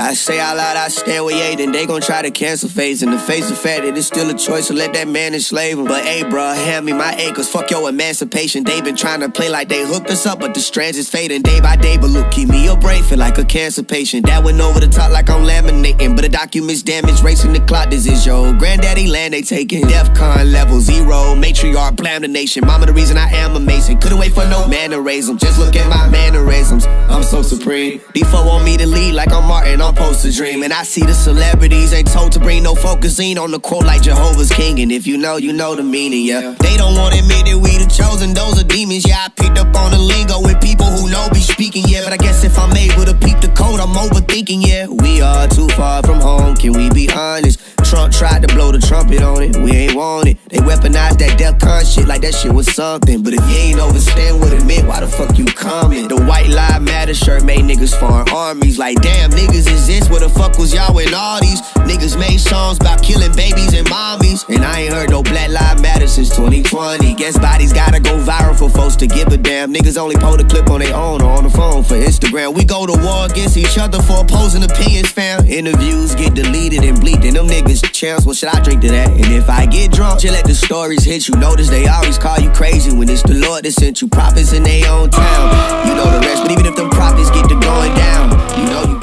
I say out loud, I stand with Ye, then they gon' try to cancel phase. In the face of fact that it's still a choice to let that man enslave him. But hey, bruh, hand me my acres, fuck your emancipation. They been trying to play like they hooked us up, but the strands is fading day by day. But look, keep me your brain, feel like a cancer patient. That went over the top like I'm laminating, but the documents damaged, racing the clock. This is your granddaddy land they taking. DEFCON level 0, matriarch, blam the nation. Mama the reason I am a Mason, couldn't wait for no man to raise them. Just look at my mannerisms, I'm so supreme. These folk want me to lead like I'm Martin, I'm supposed to dream. And I see the celebrities ain't told to bring no focusing on the quote like Jehovah's King. And if you know the meaning, yeah. They don't want to admit that we the chosen, those are demons, yeah. I picked up on the lingo with people who know be speaking, yeah. But I guess if I'm able to peep the code, I'm overthinking, yeah. We are too far from home, can we be honest? Trump tried to blow the trumpet on it, we ain't want it. They weaponized that DEFCON shit like that shit was something. But if you ain't overstand what it meant, why the fuck you coming? The white lives matter shirt made niggas foreign armies. Like damn, niggas exist, where the fuck was y'all when all these niggas made songs about killing babies and mommies? And I ain't heard no Black Lives Matter since 2020. Guess bodies gotta go viral for folks to give a damn. Niggas only post a clip on their own or on the phone for Instagram. We go to war against each other for opposing opinions, fam. Interviews get deleted and bleaked, and them niggas champs. What should I drink to that? And if I get drunk, just let the stories hit you. Notice they always call you crazy when it's the Lord that sent you. Prophets in their own town, you know the rest. But even if them prophets get to going down, you know you.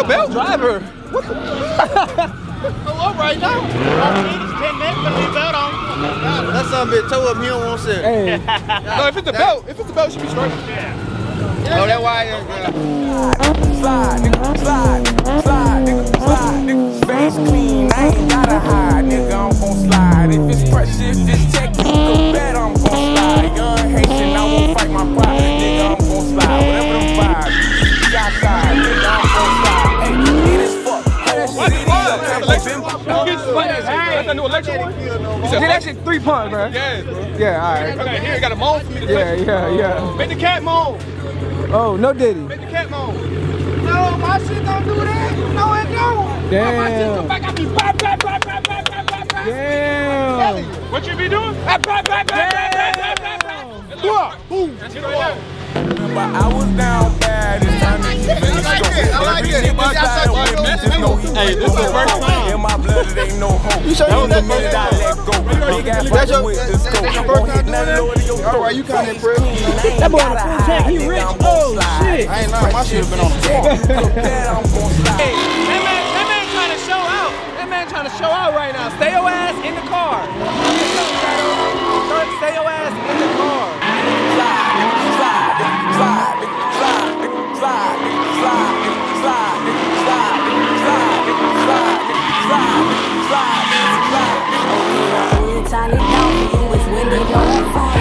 Belt driver. What the? Go up right now. All we need is 10 minutes to leave belt on. That's something bit toe up. He don't want to sit. Hey. No, if it's the belt, it should be straight. Yeah. Oh, that why. Slide, nigga, slide, nigga. Face clean, I ain't gotta hide, nigga. I'm gon' slide. If it's pressure, if it's tech, you can bet I'm gon' slide. Young Haitian, I won't fight my pride, nigga. I'm gon' slide. Whatever them vibes, be outside, nigga. I'm gon' slide. That's a new electric one? Yeah, that shit 3 punch, bro. Yeah, bro. Yeah, alright. Okay, here, you got a moan for me to take. Yeah. Make the cat moan. Oh, no diddy. Make the cat moan. No, my shit don't do that. No, it don't. Damn. My shit come back, I be bop. Damn. What you be doing? Bop. Boom. That's it right there. But I was down bad, it's time to keep it. I like it. Hey, this is the first time. In my blood, it ain't no hope. That was the first time I let go. Big ass brother with the scope. Won't hit nothing lower than your throat. Why you kinda impressed? That boy on the full tank, he rich. Oh, shit. I ain't lying, my shit been on the floor. Hey, that man trying to show out. That man trying to show out right now. Stay your ass in the car. Stay your ass in the car. Time it down for you is when they know I'm fun.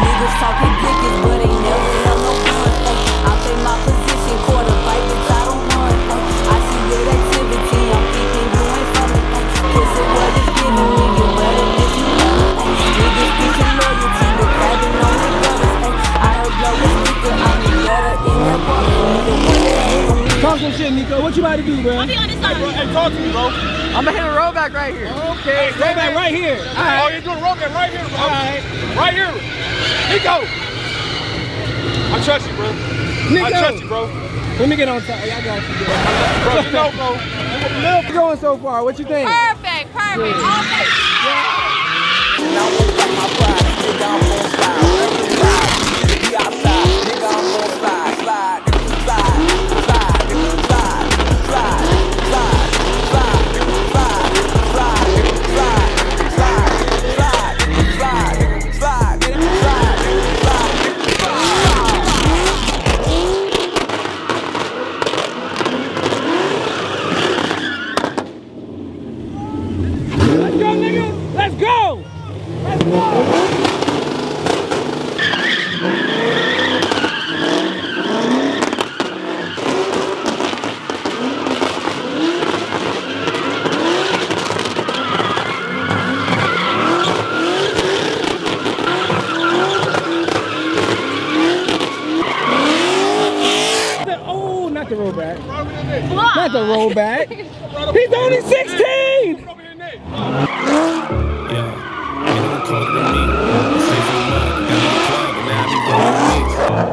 Niggas talking tickets, but ain't never held no fun. I play my position, quarter fight, bitch, I don't run. I see good activity, I'm thinking you ain't from it. Pussy, what is giving me, you better if you love it. Niggas teaching loyalty, but grabbing on their brothers. I heard blow is nigga, I'm better in that water. Talk some shit, Nico. What you about to do, bro? I'll be on this side. Hey, talk to me, bro. I'm gonna hit a rollback right here. Okay, rollback right here. Right. Oh, you're doing rollback right here, bro. All right. Right here. Nico. I trust you, bro. Nico. I trust you, bro. Let me get on top. I got you, bro. You know, bro. How's it going so far? What you think? Perfect. All day. Now I'm got my pride. Nigga, I'm gon' slide. Wherever the slide, be outside. Nigga, I'm gon' slide. Slide. Let's go! the rollback. Not the rollback. He's only 16!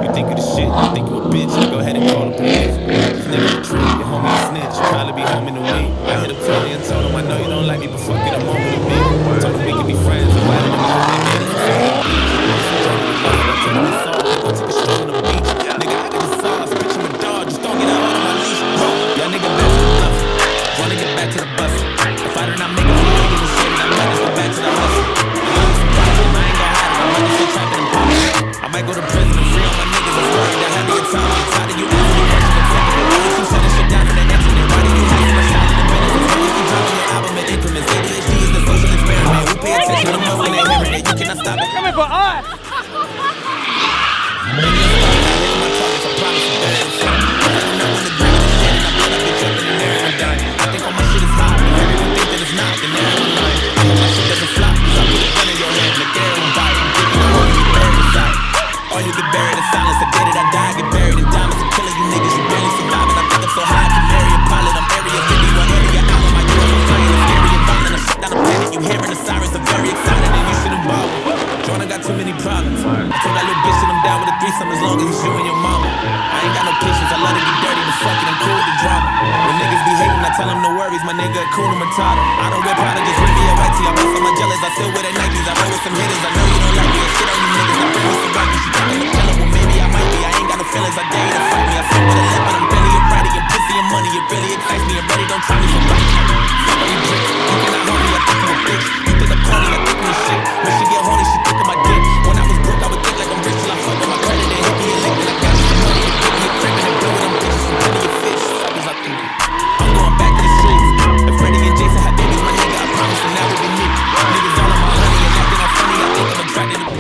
You think you the shit, you think you a bitch, go ahead and call the police. This nigga a trick, your homie a snitch, probably be home in a week. I hit up Tony and told him I know you don't like me, but fuck it, I'm on with me. Told him we can be friends, I'm glad that I'm on with me. I told him it's all, go take a stroll on the beach. Nigga, I got the sauce, bitch, I'm a dog, just don't get out on my leash. Y'all nigga back to the bluff, wanna get back to the bus. If I do not make it from making the shit, I'm not just go back to the hustle. I might go to prison and free all my niggas that's worried that having your time. I'm tired of you asking me questions and taking it. Why you keep shutting shit down on the internet? Why do you hate my shot in the minutes? Why you keep dropping your album in increments? ADHD is the social experiment. Who pay attention to most when they hearing it? You cannot stop it. Coming for us! I think all my shit is hot. If everyone think that it's not, then they're lying. I hope my shit doesn't flop, cause I put a gun in your head and the air will bite. Or you get buried in silence. The day that I die, I get buried in diamonds. I'm killing you niggas, you barely surviving. I think I'm so high, I can marry a pilot. I'm area 51 area out on my UFO flying. It's scary and violent. I shut down a planet. You hearing the sirens are very excited, and you shouldn't bother. Jordan got too many problems. I told that little bitch that I'm down with a threesome as long as it's you and your mama. I ain't got no patience. I let it get dirty, but fuck it, I'm cool with the drama. When niggas be hating, I tell them no worries. My nigga cool and retarded. I don't wear powder, just ring me a white tee. I bust on my jealous. I still wear the Nikes. I roll with some hitters. I know you don't like me. Shit on you niggas. I bring me some right. She talking to kill well, maybe I might be. I ain't got no feelings. I dare you to fight me. I fuck with a lip, but I'm belly and righty and pussy and money. It really excites me. And ready, don't try me for right. Fuck all you tricks. You cannot hold me. I think you a bitch. You think I'm corny. I think you a shit. When she get horny, she think of my dick. When I was broke, I would think like I'm rich till I fuck with my credit and hit me a lick. And I got some money to give me a crib and a bill with them bitches from plenty of fish. Fuck is I thinking? I'm going back to the streets. If Freddie and Jason had babies, my nigga, I promise them that would be me. Niggas all on my honey and acting all funny. I think I'm attracted to.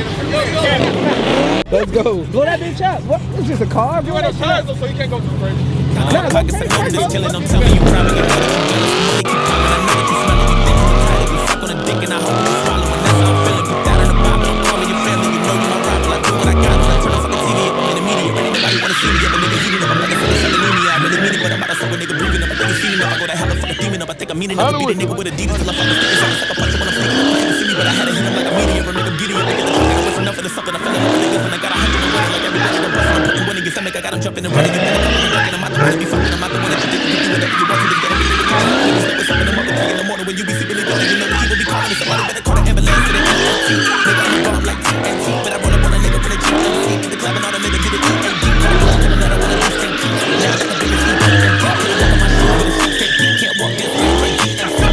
Let's go. Blow that bitch up. What? It's just a car? You ain't no tires though, so you can't go too crazy. Nah, pockets are loaded, it's killing. Don't tell me you probably know that you jealous. Money keep coming, I know that you smell it. You think you tired of you suck on a dick and I hope you swallow. And that's how I'm feeling. Put that on the Bible. I'm calling your family. You know you my rival. I do what I got. When I turn the fucking TV up, I'm in the media. Ain't nobody wanna see me. Yeah, but nigga heating up. I'm like a fucking anemia. I really mean it, but I'm out of soul. Nigga breathing up. I think you feeling up. I go to hell and fucking demon up. I think I'm meaning up. Beat a nigga with Adidas till I fucking stick his ass like a punch when I'm freaking up. You can't see me, but I had to hit him like a meteor. A nigga beauty. A nigga that nigga was enough for the something. I feel like I'm niggas and I got 100 and winning like everybody. The bus I'm putting winning. I got him jumping and running. You better come and ducking. I'm out the one to be fucking. I'm out the one that you think you can do whatever you want to. Just get everything that you can. Niggas with something. I'm up at 3 in the morning when you be sleeping. You know the evil be calling. Somebody better call the ambulance to the EMT. Nigga, I'm a bomb like TNT. But I run up on a nigga with a GMC. The club and all the nigga get it EAD. Call the block and another one of these things. Now like a biggest EPMT. Can't walk on my shoes with a shoe take deep. Can't walk this way for GMC.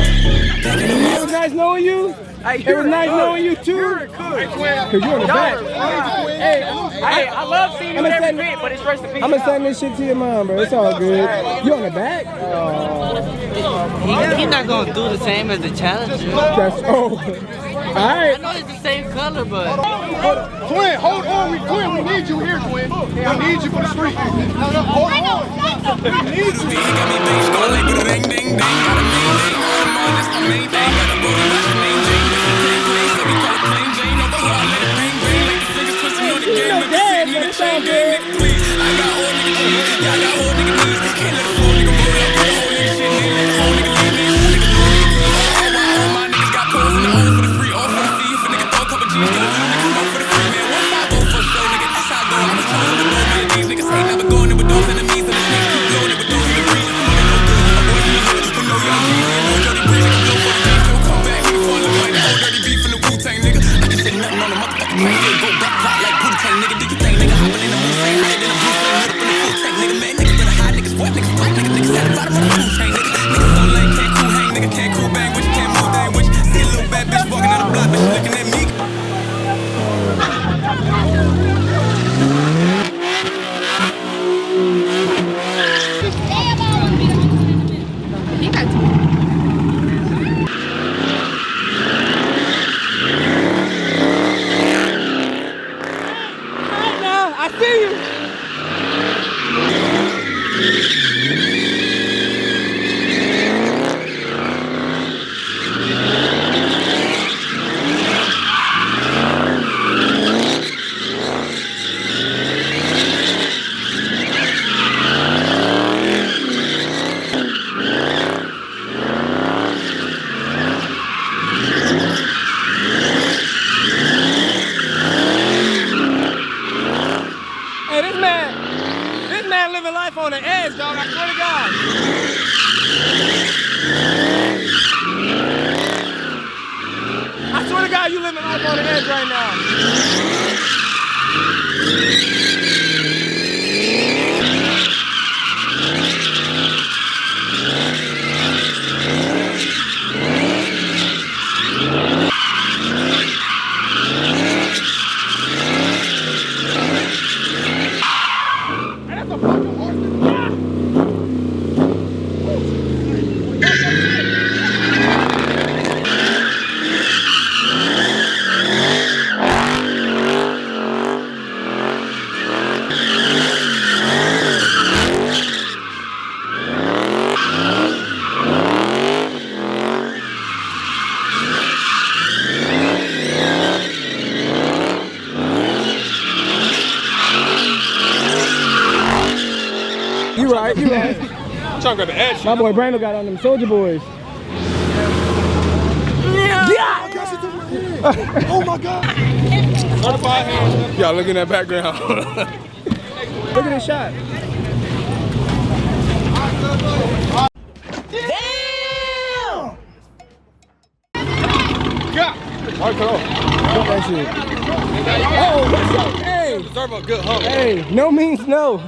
It was nice knowing you. It was nice knowing you too. Cause you're in the back. Hey, I love seeing you every week, but it's rest in peace. I'm gonna send this shit to your mom, bro. It's all good. You on the back? He's not gonna do the same as the challenger. That's over. Alright. I know it's the same color, but Twin, hold on, we need you here, Twin. We need you for the street. Hold on. We need you. Hey, this man living life on the edge, dog. I swear to God. I swear to God, you living life on the edge right now. You right. I'm trying to grab the edge. My boy Brando got on them Soldier Boys. Yeah! Oh my God! Certified hands. Y'all look in that background. Look at this shot. Damn! God! All right, cut off. Cut that shit. Oh, what's up? Hey! Deserve a good hump. Hey, no means no.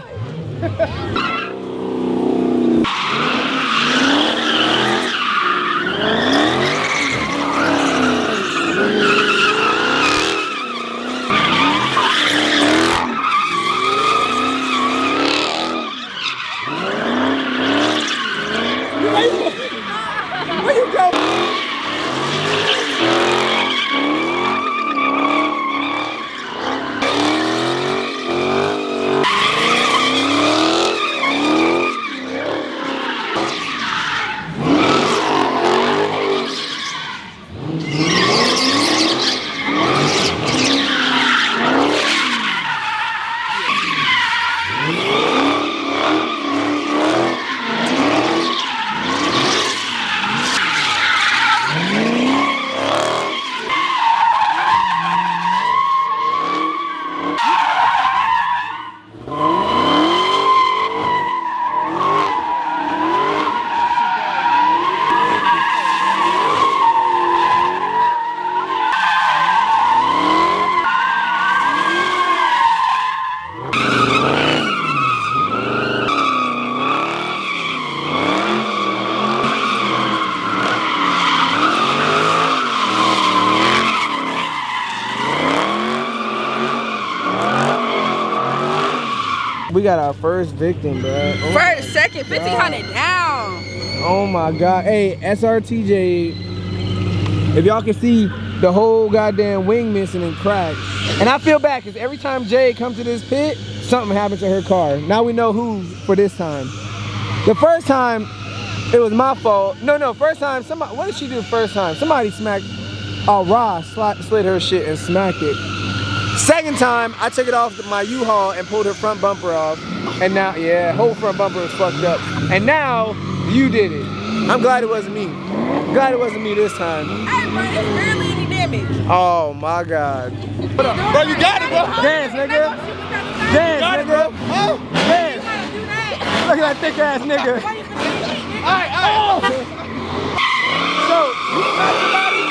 Where you go? We got our first victim, bro. Oh first, second, 1,500 down. Oh my God. Hey, SRTJ, if y'all can see the whole goddamn wing missing and cracked. And I feel bad because every time Jay comes to this pit, something happens to her car. Now we know who for this time. The first time, it was my fault. No, first time, somebody, what did she do first time? Somebody smacked, Ross slid her shit and smacked it. Second time, I took it off my U-Haul and pulled her front bumper off. And now, yeah, whole front bumper was fucked up. And now, you did it. I'm glad it wasn't me. Glad it wasn't me this time. Hey, bro, it's barely any damage. Oh my God. What up? Bro, you got it, bro. Dance, nigga. Dance, nigga. Oh, dance. Look at that thick ass nigga. Alright. So, you smacked somebody?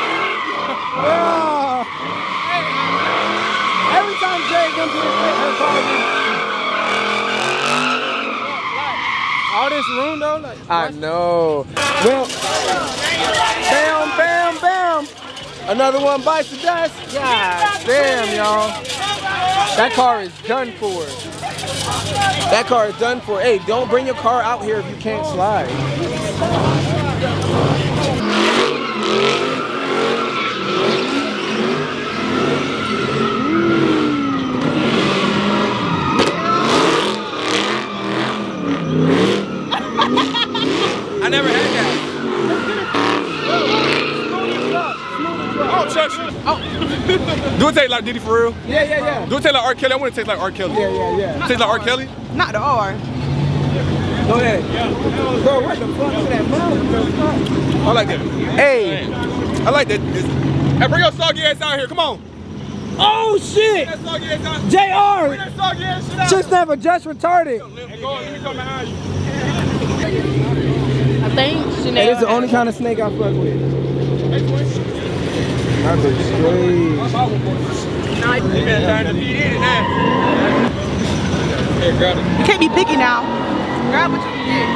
Oh. Every time Jay comes to this pit, her car all this room though, like, I know. Well, bam, bam, bam. Another one bites the dust. God damn, y'all. That car is done for. That car is done for. Hey, don't bring your car out here if you can't slide. I never had that. Oh, Chuck. Oh. Do it taste like Diddy for real? Yeah. Do it taste like R. Kelly? I want it to taste like R. Kelly. Yeah. Taste like R. Kelly? Not the R. Go ahead. Bro, what the fuck is that mouth? I like that. Hey. I like that. Hey, bring your soggy ass out here. Come on. Oh shit! JR! Just never just retarded. I think Chanel. Hey, this is the only kind of snake I fuck with. That bitch You can't be picky now. Grab what you can get.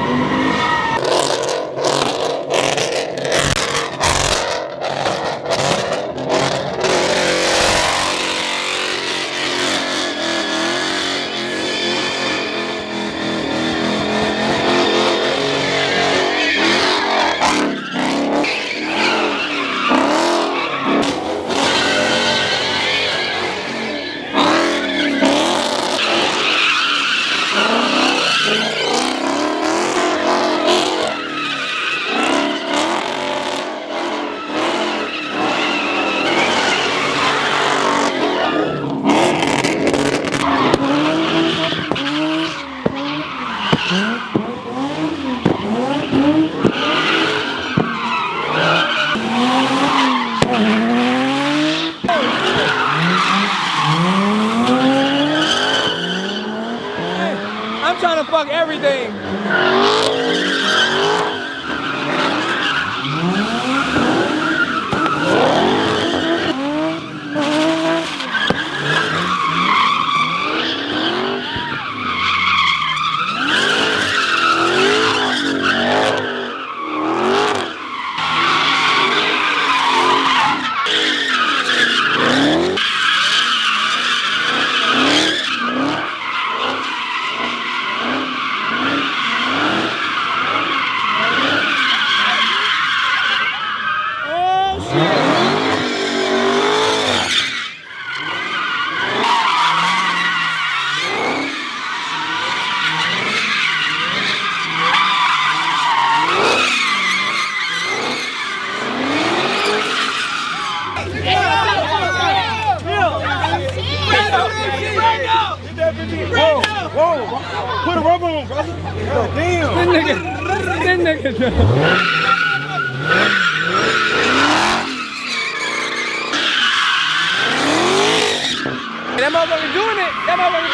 I'm trying to fuck everything. Whoa! Put a rubber on, brother. God damn. That nigga. That motherfucker doing it. That motherfucker.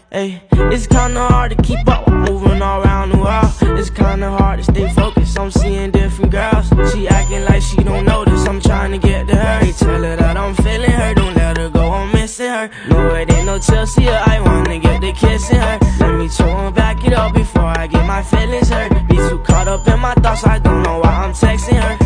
Hey, it's kinda hard to keep up, moving all around the world. It's kinda hard to stay focused, I'm seeing different girls. She acting like she don't notice, I'm trying to get to her. Hey, tell her that I'm feeling her, don't let her go, I'm missing her. No, it ain't no Chelsea, I wanna get the kissing her. Let me chill and back it up before I get my feelings hurt. Be too caught up in my thoughts, I don't know why I'm texting her.